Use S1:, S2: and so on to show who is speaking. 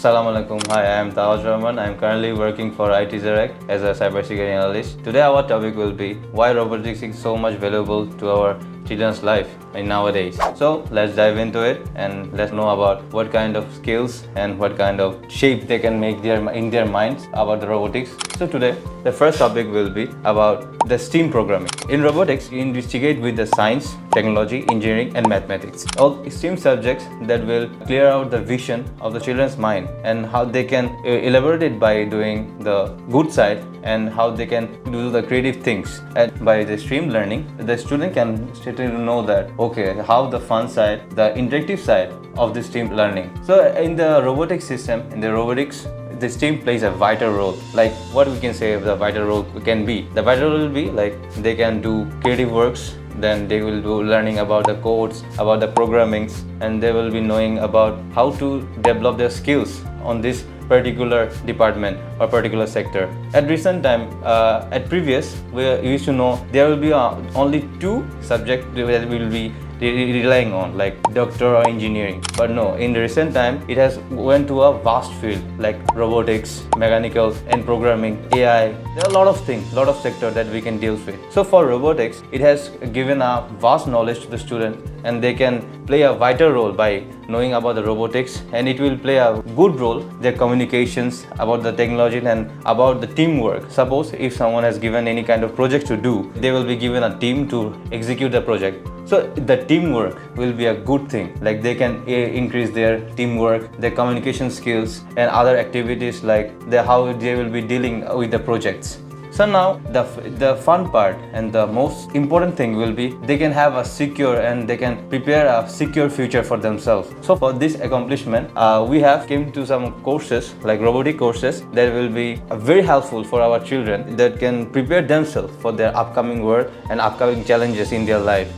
S1: Assalamu alaikum. Hi, I am Tawaj Rahman. I am currently working for iTesseract as a cybersecurity analyst. Today our topic will be why robotics is so much valuable to our children's life in nowadays. So let's dive into it and let's know about what kind of skills and what kind of shape they can make in their minds about the robotics. So today the first topic will be about the STEAM programming. In robotics, you investigate with the science, technology, engineering and mathematics. All STEAM subjects that will clear out the vision of the children's mind and how they can elaborate it by doing the good side and how they can do the creative things. And by the STEAM learning, the student can start to know that okay, how the fun side, the interactive side of the STEAM learning. So in the robotics system, in the robotics, the STEAM plays a vital role. Like what we can say the vital role can be. The vital role will be like they can do creative works, then they will do learning about the codes, about the programmings, and they will be knowing about how to develop their skills on this particular department or particular sector. At recent time, at previous, we used to know there will be only two subjects that will be relying on, like doctor or engineering. But no, in the recent time it has went to a vast field like robotics, mechanical and programming, AI. There are a lot of things, lot of sector that we can deal with. So for robotics, it has given a vast knowledge to the student and they can play a vital role by knowing about the robotics, and it will play a good role their communications about the technology and about the teamwork. Suppose if someone has given any kind of project to do, they will be given a team to execute the project. So the teamwork will be a good thing, like they can increase their teamwork, their communication skills and other activities like how they will be dealing with the projects. So now the fun part and the most important thing will be they can have a secure and they can prepare a secure future for themselves. So for this accomplishment, we have came to some courses like robotic courses that will be very helpful for our children that can prepare themselves for their upcoming world and upcoming challenges in their life.